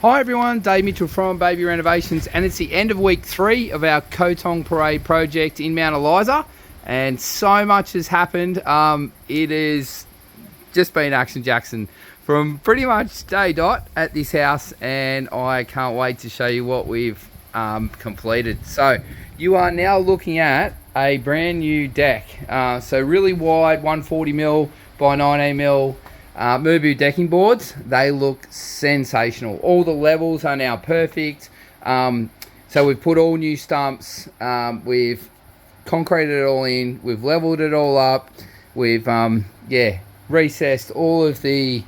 Hi everyone, Dave Mitchell from Baby Renovations, and it's the end of week 3 of our Kotong Parade project in Mount Eliza, and so much has happened. It has just been Action Jackson from pretty much day dot at this house, and I can't wait to show you what we've completed. So you are now looking at a brand new deck, so really wide 140mm by 19mm Mubu decking boards. They look sensational. All the levels are now perfect. So we've put all new stumps, we've concreted it all in, we've leveled it all up, we've recessed all of the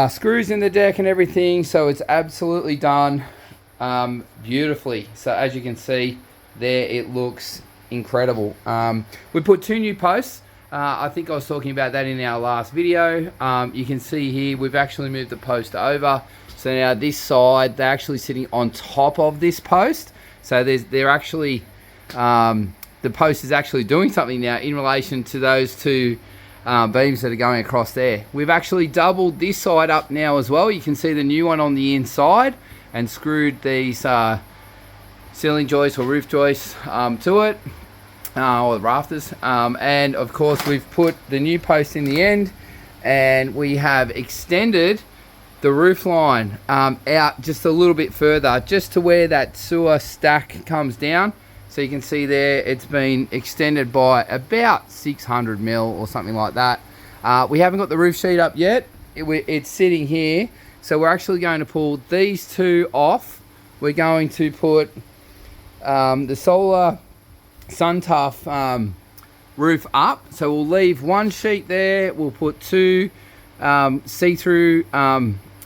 screws in the deck and everything, so it's absolutely done beautifully. So as you can see there, it looks incredible. We put 2 new posts. I think I was talking about that in our last video. You can see here we've actually moved the post over, so now this side they're actually sitting on top of this post, so they're actually the post is actually doing something now in relation to those 2 beams that are going across there. We've actually doubled this side up now as well. You can see the new one on the inside, and screwed these ceiling joists or roof joists to it, or the rafters, and of course we've put the new post in the end, and we have extended the roof line out just a little bit further, just to where that sewer stack comes down. So you can see there it's been extended by about 600mm or something like that. We haven't got the roof sheet up yet. It's sitting here, so we're actually going to pull these 2 off. We're going to put the solar SunTough roof up, so we'll leave 1 sheet there. We'll put 2 see-through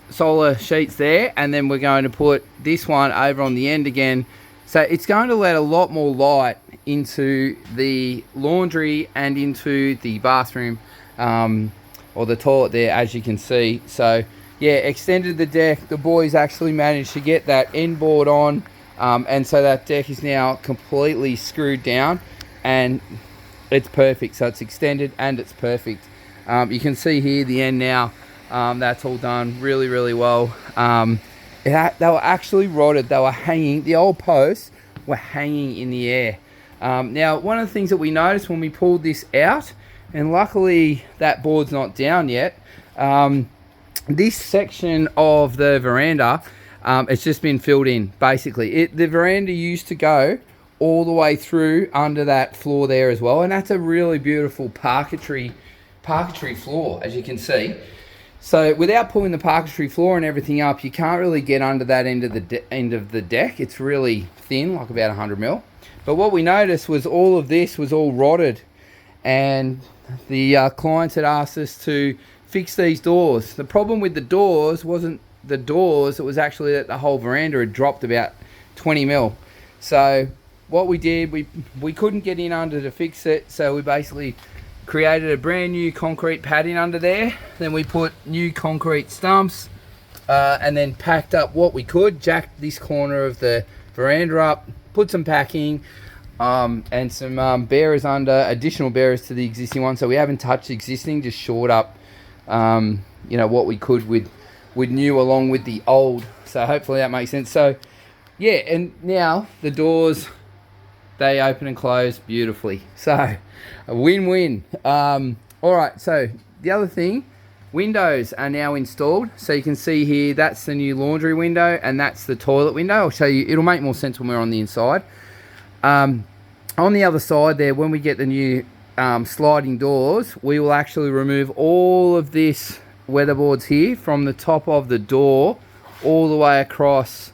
solar sheets there, and then we're going to put this one over on the end again, so it's going to let a lot more light into the laundry and into the bathroom or the toilet there, as you can see. So yeah, extended the deck. The boys actually managed to get that end board on, and so that deck is now completely screwed down, and it's perfect. So it's extended and it's perfect. You can see here the end now. That's all done really well. They were actually rotted. They were hanging. The old posts were hanging in the air. Now, one of the things that we noticed when we pulled this out, and luckily that board's not down yet, this section of the veranda, it's just been filled in, basically. The veranda used to go all the way through under that floor there as well, and that's a really beautiful parquetry floor, as you can see. So without pulling the parquetry floor and everything up, you can't really get under that end of the deck. It's really thin, like about 100mm. But what we noticed was all of this was all rotted, and the clients had asked us to fix these doors. The problem with the doors wasn't the doors, it was actually that the whole veranda had dropped about 20mm. So what we did, we couldn't get in under to fix it, so we basically created a brand new concrete padding under there. Then we put new concrete stumps, and then packed up what we could, jacked this corner of the veranda up, put some packing and some bearers under, additional bearers to the existing one. So we haven't touched existing, just shored up what we could with new along with the old. So hopefully that makes sense. So yeah, and now the doors, they open and close beautifully. So a win-win. All right, so the other thing, windows are now installed. So you can see here, that's the new laundry window and that's the toilet window. I'll show you, it'll make more sense when we're on the inside. On the other side there, when we get the new sliding doors, we will actually remove all of this weatherboards here from the top of the door all the way across.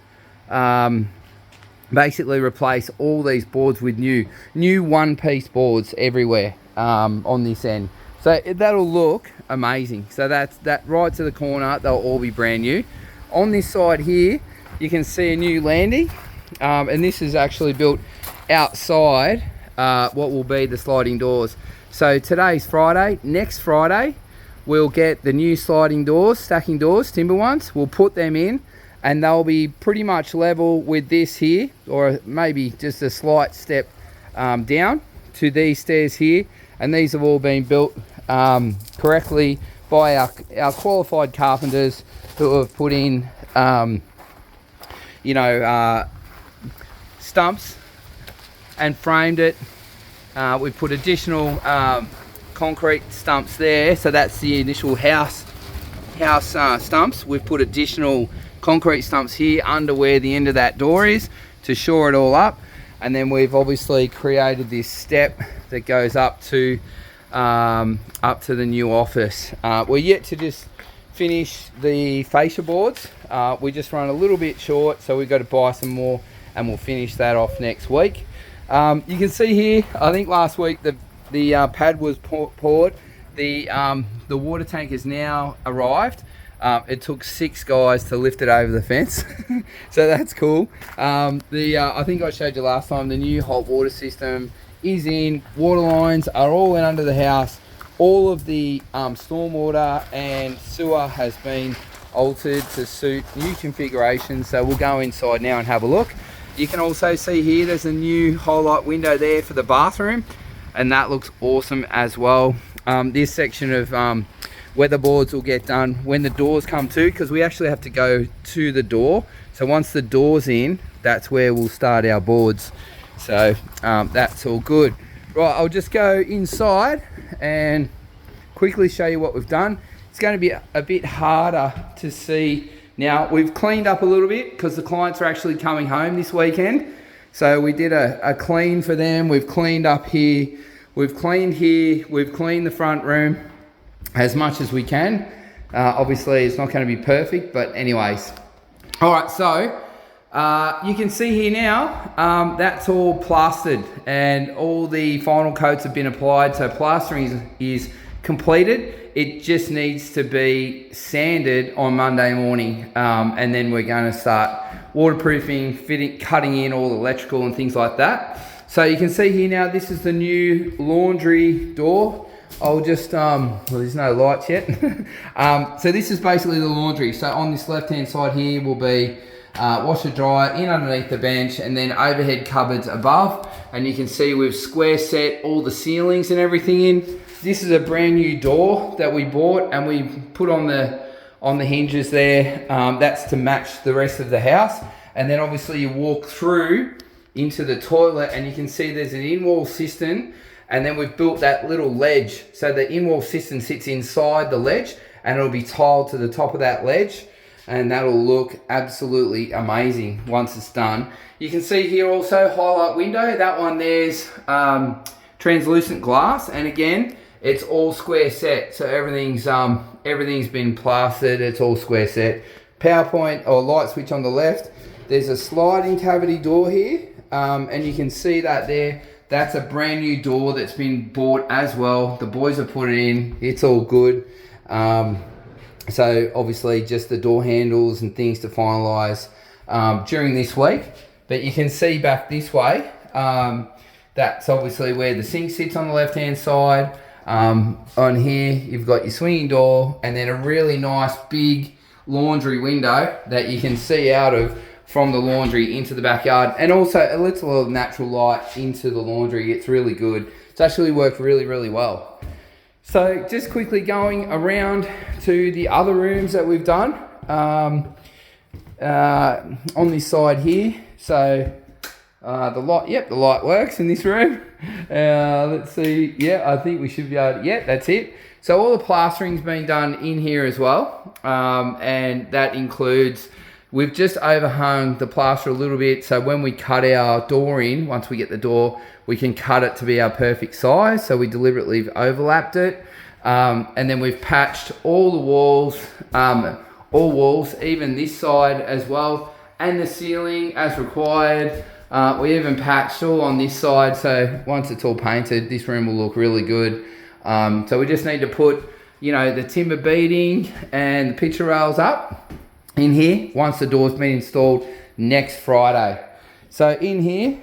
Basically replace all these boards with new 1-piece boards everywhere on this end. So that'll look amazing. So that's that right to the corner, they'll all be brand new. On this side here, you can see a new landing, and this is actually built outside what will be the sliding doors. So today's Friday. Next Friday we'll get the new sliding doors, stacking doors, timber ones. We'll put them in, and they'll be pretty much level with this here, or maybe just a slight step down to these stairs here. And these have all been built correctly by our qualified carpenters who have put in stumps and framed it. We've put additional concrete stumps there, so that's the initial house stumps. We've put additional concrete stumps here under where the end of that door is to shore it all up, and then we've obviously created this step that goes up to the new office. We're yet to just finish the fascia boards. We just run a little bit short, so we've got to buy some more, and we'll finish that off next week. You can see here, I think last week the pad was poured. The water tank has now arrived. It took 6 guys to lift it over the fence, so that's cool. I think I showed you last time, the new hot water system is in. Water lines are all in under the house. All of the stormwater and sewer has been altered to suit new configurations, so we'll go inside now and have a look. You can also see here there's a new highlight window there for the bathroom, and that looks awesome as well. This section of weatherboards will get done when the doors come to, because we actually have to go to the door. So once the door's in, that's where we'll start our boards. So that's all good. Right, I'll just go inside and quickly show you what we've done. It's going to be a bit harder to see. Now, we've cleaned up a little bit because the clients are actually coming home this weekend. So we did a clean for them. We've cleaned up here. We've cleaned here. We've cleaned the front room as much as we can. Obviously, it's not going to be perfect, but anyways. All right, so you can see here now, that's all plastered and all the final coats have been applied. So plastering is completed. It just needs to be sanded on Monday morning, and then we're going to start waterproofing, fitting, cutting in all the electrical and things like that. So you can see here now, this is the new laundry door. I'll just, well, there's no lights yet. So this is basically the laundry. So on this left-hand side here will be washer dryer in underneath the bench, and then overhead cupboards above. And you can see we've square set all the ceilings and everything in. This is a brand new door that we bought and we put on the hinges there. That's to match the rest of the house. And then obviously you walk through into the toilet and you can see there's an in-wall cistern, and then we've built that little ledge. So the in-wall cistern sits inside the ledge and it'll be tiled to the top of that ledge, and that'll look absolutely amazing once it's done. You can see here also highlight window. That one there's translucent glass, and again, it's all square set. So everything's been plastered. It's all square set. PowerPoint or light switch on the left. There's a sliding cavity door here, and you can see that there. That's a brand new door that's been bought as well. The boys have put it in. It's all good. So obviously just the door handles and things to finalise during this week. But you can see back this way, that's obviously where the sink sits on the left hand side. On here you've got your swinging door, and then a really nice big laundry window that you can see out of from the laundry into the backyard, and also it lets a little natural light into the laundry. It's really good. It's actually worked really well. So just quickly going around to the other rooms that we've done on this side here. So the light works in this room. Let's see. Yeah, I think we should be able to, yeah, that's it. So all the plastering's been done in here as well. And that includes, we've just overhung the plaster a little bit. So when we cut our door in, once we get the door, we can cut it to be our perfect size. So we deliberately overlapped it. And then we've patched all the walls, even this side as well, and the ceiling as required. We even patched all on this side, so once it's all painted, this room will look really good. So we just need to put, the timber beading and the picture rails up in here once the door's been installed next Friday. So in here,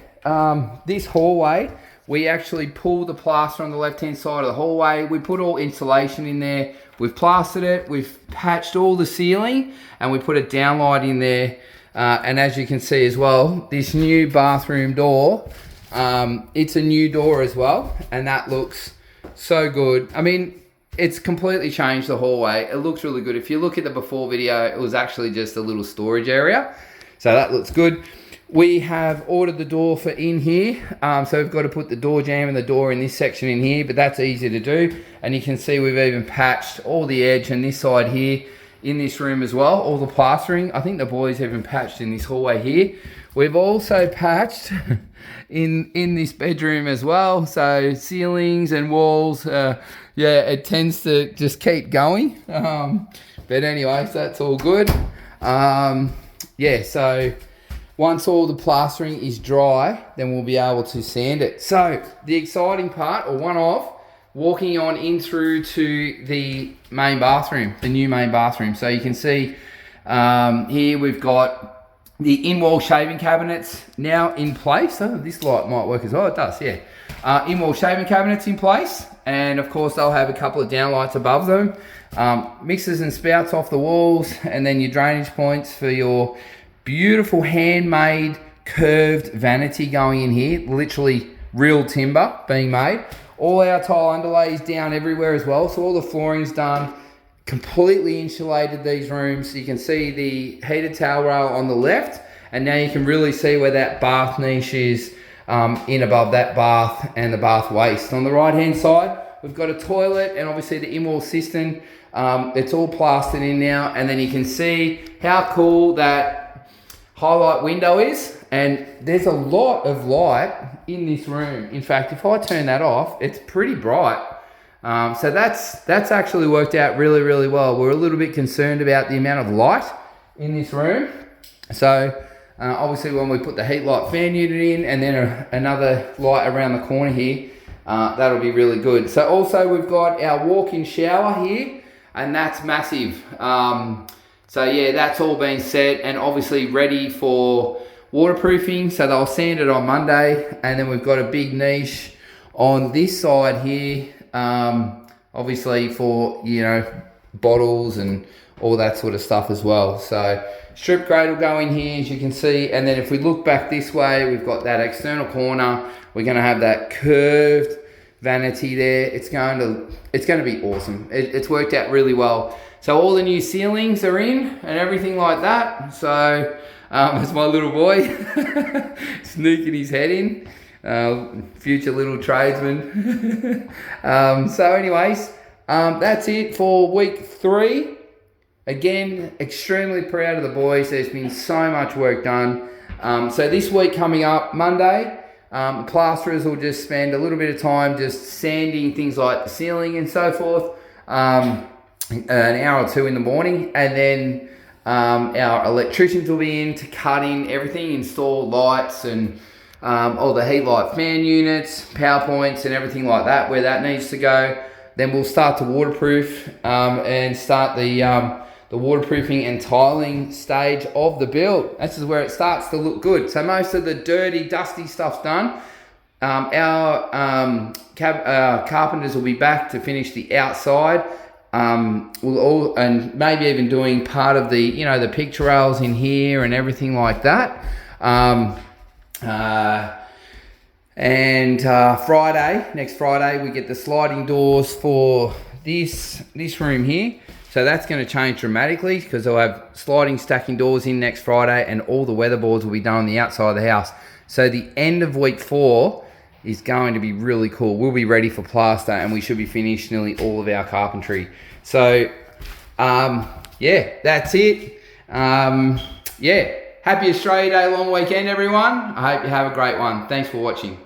this hallway, we actually pull the plaster on the left-hand side of the hallway. We put all insulation in there. We've plastered it. We've patched all the ceiling, and we put a downlight in there. And as you can see as well, this new bathroom door, it's a new door as well, and that looks so good. I mean, it's completely changed the hallway. It looks really good. If you look at the before video, it was actually just a little storage area. So that looks good. We have ordered the door for in here. So we've got to put the door jamb and the door in this section in here, but that's easy to do. And you can see we've even patched all the edge and this side here in this room as well, all the plastering. I think the boys even patched in this hallway here. We've also patched in this bedroom as well. So ceilings and walls, yeah, it tends to just keep going. But anyway, so that's all good. Yeah, so once all the plastering is dry, then we'll be able to sand it. So the exciting part, or one of, walking on in through to the main bathroom, the new main bathroom. So you can see here we've got the in-wall shaving cabinets now in place. Oh, this light might work as well. It does, yeah. In-wall shaving cabinets in place. And of course, they'll have a couple of downlights above them. Mixers and spouts off the walls. And then your drainage points for your beautiful handmade curved vanity going in here. Literally real timber being made. All our tile underlays down everywhere as well. So all the flooring's done. Completely insulated these rooms. You can see the heated towel rail on the left, and now you can really see where that bath niche is in above that bath and the bath waste. On the right hand side, we've got a toilet and obviously the in-wall cistern. It's all plastered in now, and then you can see how cool that highlight window is, and there's a lot of light in this room. In fact, if I turn that off, it's pretty bright. So that's actually worked out really, really well. We're a little bit concerned about the amount of light in this room. So obviously when we put the heat light fan unit in and then another light around the corner here, that'll be really good. So also we've got our walk-in shower here, and that's massive. So yeah, that's all been set and obviously ready for waterproofing. So they'll sand it on Monday, and then we've got a big niche on this side here. Obviously for, you know, bottles and all that sort of stuff as well. So strip grate will go in here, as you can see, and then if we look back this way, we've got that external corner. We're going to have that curved vanity there. It's going to be awesome. It's worked out really well. So all the new ceilings are in and everything like that. So it's my little boy sneaking his head in. Future little tradesman. So anyways, that's it for week 3. Again, extremely proud of the boys. There's been so much work done. So this week coming up, Monday, plasterers will just spend a little bit of time just sanding things like the ceiling and so forth, an hour or 2 in the morning, and then our electricians will be in to cut in everything, install lights and all the heat light fan units, power points and everything like that, where that needs to go. Then we'll start to waterproof and start the waterproofing and tiling stage of the build. This is where it starts to look good. So most of the dirty, dusty stuff's done. Our carpenters will be back to finish the outside. And maybe even doing part of the, you know, the picture rails in here and everything like that. Next Friday, we get the sliding doors for this room here. So that's going to change dramatically because they'll have sliding stacking doors in next Friday, and all the weatherboards will be done on the outside of the house. So the end of week 4 is going to be really cool. We'll be ready for plaster, and we should be finished nearly all of our carpentry. So, yeah, that's it. Yeah. Happy Australia Day long weekend, everyone. I hope you have a great one. Thanks for watching.